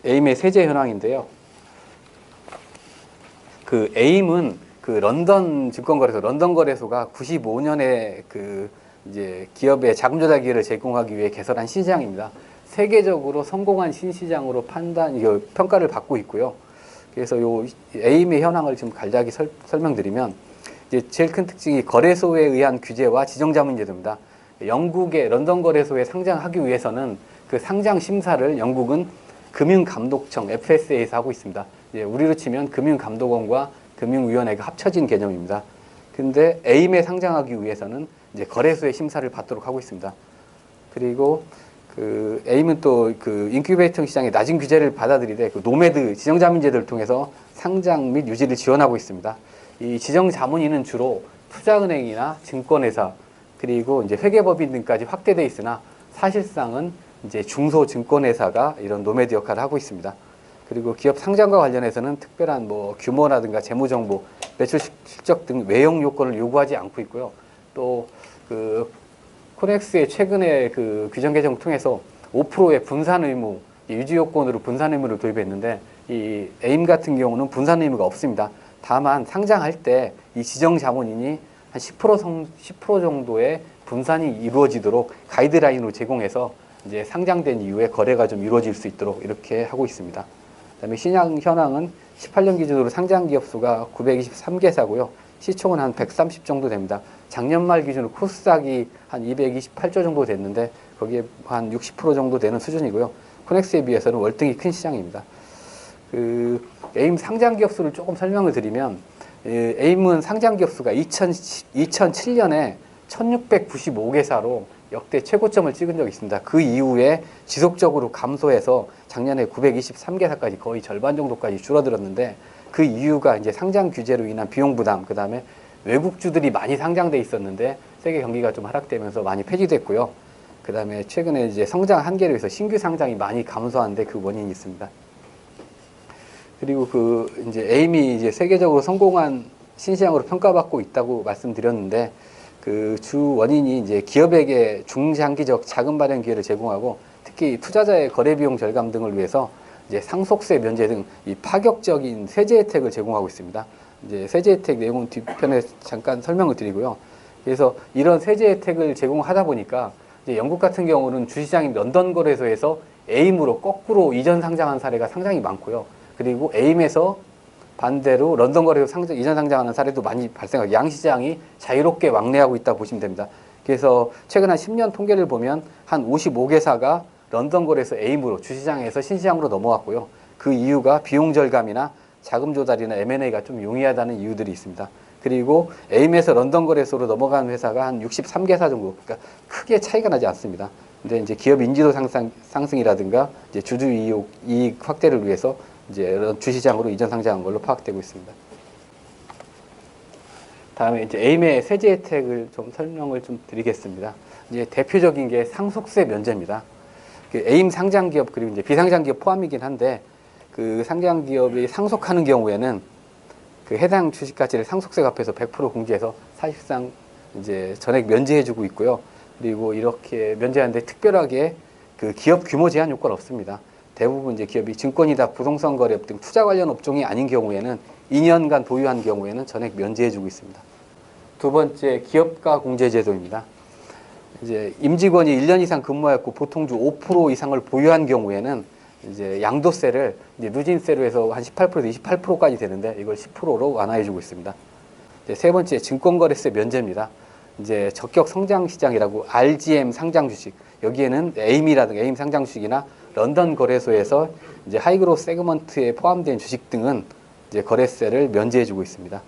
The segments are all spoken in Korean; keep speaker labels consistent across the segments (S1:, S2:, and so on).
S1: 에임의 세제 현황인데요. 그 에임은 그 런던 증권거래소, 런던 거래소가 95년에 그 이제 기업의 자금 조달 기회를 제공하기 위해 개설한 신시장입니다. 세계적으로 성공한 신시장으로 이거 평가를 받고 있고요. 그래서 요 에임의 현황을 좀 간략히 설명드리면, 이제 제일 큰 특징이 거래소에 의한 규제와 지정자문제도입니다. 영국의 런던 거래소에 상장하기 위해서는 그 상장 심사를 영국은 금융감독청 FSA에서 하고 있습니다. 우리로 치면 금융감독원과 금융위원회가 합쳐진 개념입니다. 근데 에임에 상장하기 위해서는 이제 거래소의 심사를 받도록 하고 있습니다. 그리고 그 에임은 또 그 인큐베이터 시장의 낮은 규제를 받아들이되 그 노매드 지정자문제도를 통해서 상장 및 유지를 지원하고 있습니다. 이 지정자문위는 주로 투자은행이나 증권회사 그리고 이제 회계법인 등까지 확대돼 있으나 사실상은 이제 중소증권회사가 이런 노매드 역할을 하고 있습니다. 그리고 기업 상장과 관련해서는 특별한 뭐 규모라든가 재무정보, 매출 실적 등 외형 요건을 요구하지 않고 있고요. 또 그 코넥스의 최근에 그 규정 개정을 통해서 5%의 분산 의무, 유지 요건으로 분산 의무를 도입했는데 이 에임 같은 경우는 분산 의무가 없습니다. 다만 상장할 때 이 지정 자문인이 한 10% 정도의 분산이 이루어지도록 가이드라인으로 제공해서 이제 상장된 이후에 거래가 좀 이루어질 수 있도록 이렇게 하고 있습니다. 그다음에 시장 현황은 18년 기준으로 상장 기업 수가 923개사고요. 시총은 한 130 정도 됩니다. 작년 말 기준으로 코스닥이 한 228조 정도 됐는데 거기에 한 60% 정도 되는 수준이고요. 코넥스에 비해서는 월등히 큰 시장입니다. 그 에임 상장 기업 수를 조금 설명을 드리면, 에임은 상장 기업 수가 2007년에 1695개사로 역대 최고점을 찍은 적이 있습니다. 그 이후에 지속적으로 감소해서 작년에 923개사까지 거의 절반 정도까지 줄어들었는데, 그 이유가 이제 상장 규제로 인한 비용 부담, 그 다음에 외국주들이 많이 상장돼 있었는데 세계 경기가 좀 하락되면서 많이 폐지됐고요. 그 다음에 최근에 이제 성장 한계로 해서 신규 상장이 많이 감소하는데 그 원인이 있습니다. 그리고 그 이제 에임이 이제 세계적으로 성공한 신시장으로 평가받고 있다고 말씀드렸는데, 그 주 원인이 이제 기업에게 중장기적 자금 발행 기회를 제공하고 특히 투자자의 거래 비용 절감 등을 위해서 이제 상속세 면제 등 이 파격적인 세제 혜택을 제공하고 있습니다. 이제 세제 혜택 내용은 뒷편에 잠깐 설명을 드리고요. 그래서 이런 세제 혜택을 제공하다 보니까 이제 영국 같은 경우는 주시장인 런던 거래소에서 에임으로 거꾸로 이전 상장한 사례가 상당히 많고요. 그리고 에임에서 반대로 런던 거래소 이전 상장하는 사례도 많이 발생하고 양시장이 자유롭게 왕래하고 있다고 보시면 됩니다. 그래서 최근 한 10년 통계를 보면 한 55개사가 런던 거래소 에임으로 주시장에서 신시장으로 넘어왔고요. 그 이유가 비용 절감이나 자금 조달이나 M&A가 좀 용이하다는 이유들이 있습니다. 그리고 에임에서 런던 거래소로 넘어간 회사가 한 63개사 정도, 그러니까 크게 차이가 나지 않습니다. 근데 이제 기업 인지도 상승이라든가 이제 주주 이익 확대를 위해서 이제 주시장으로 이전 상장한 걸로 파악되고 있습니다. 다음에 이제 에임의 세제 혜택을 좀 설명을 좀 드리겠습니다. 이제 대표적인 게 상속세 면제입니다. 그 에임 상장 기업 그리고 이제 비상장 기업 포함이긴 한데, 그 상장 기업이 상속하는 경우에는 그 해당 주식 가치를 상속세가 합해서 100% 공제해서 사실상 이제 전액 면제해주고 있고요. 그리고 이렇게 면제하는데 특별하게 그 기업 규모 제한 요건 없습니다. 대부분 이제 기업이 증권이다, 부동산 거래업 등 투자 관련 업종이 아닌 경우에는 2년간 보유한 경우에는 전액 면제해주고 있습니다. 두 번째, 기업가 공제 제도입니다. 이제 임직원이 1년 이상 근무하였고 보통주 5% 이상을 보유한 경우에는 이제 양도세를 이제 누진세로 해서 한 18%에서 28%까지 되는데 이걸 10%로 완화해주고 있습니다. 이제 세 번째, 증권거래세 면제입니다. 이제 적격 성장 시장이라고 RGM 상장 주식, 여기에는 에임이라든가 에임 상장 주식이나 런던 거래소에서 이제 하이그로스 세그먼트에 포함된 주식 등은 이제 거래세를 면제해주고 있습니다.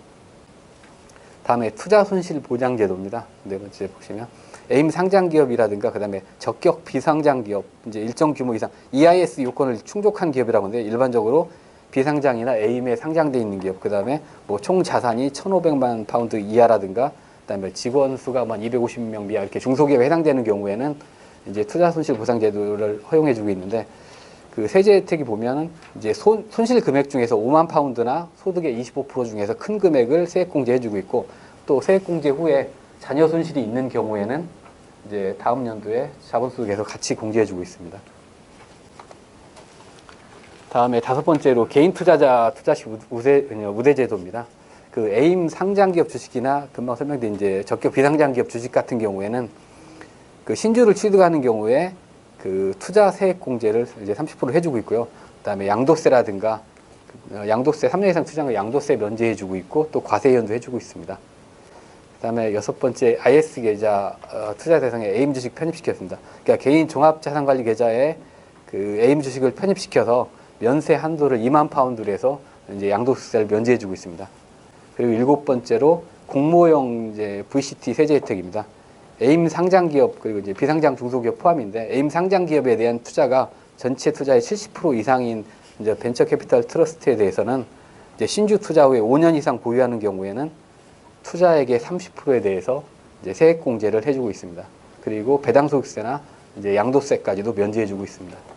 S1: 다음에 투자 손실 보장 제도입니다. 네 번째 보시면 에임 상장 기업이라든가 그다음에 적격 비상장 기업, 이제 일정 규모 이상 EIS 요건을 충족한 기업이라고 하는데, 일반적으로 비상장이나 에임에 상장돼 있는 기업, 그다음에 뭐 총 자산이 1,500만 파운드 이하라든가, 그다음에 직원 수가 만 250명 미하 이렇게 중소기업에 해당되는 경우에는 이제 투자 손실 보상 제도를 허용해주고 있는데, 그 세제 혜택이 보면은 이제 손실 금액 중에서 5만 파운드나 소득의 25% 중에서 큰 금액을 세액 공제해주고 있고, 또 세액 공제 후에 자녀 손실이 있는 경우에는 이제 다음 연도에 자본소득에서 같이 공제해주고 있습니다. 다음에 다섯 번째로 개인 투자자 투자시 우대 제도입니다. 그 에임 상장기업 주식이나 금방 설명드린 이제 적격 비상장기업 주식 같은 경우에는 그 신주를 취득하는 경우에 그 투자 세액 공제를 이제 30% 해주고 있고요. 그다음에 양도세라든가 양도세 3년 이상 투자한 거 양도세 면제해주고 있고 또 과세연도 해주고 있습니다. 그다음에 여섯 번째 IS 계좌 투자 대상에 에임 주식 편입시켰습니다. 그러니까 개인 종합자산관리 계좌에 그 에임 주식을 편입시켜서 면세 한도를 2만 파운드로 해서 이제 양도세를 면제해주고 있습니다. 그리고 일곱 번째로 공모형 이제 VCT 세제 혜택입니다. 에임 상장 기업 그리고 이제 비상장 중소기업 포함인데 에임 상장 기업에 대한 투자가 전체 투자의 70% 이상인 이제 벤처 캐피탈 트러스트에 대해서는 이제 신주 투자 후에 5년 이상 보유하는 경우에는 투자액의 30%에 대해서 이제 세액 공제를 해주고 있습니다. 그리고 배당 소득세나 이제 양도세까지도 면제해주고 있습니다.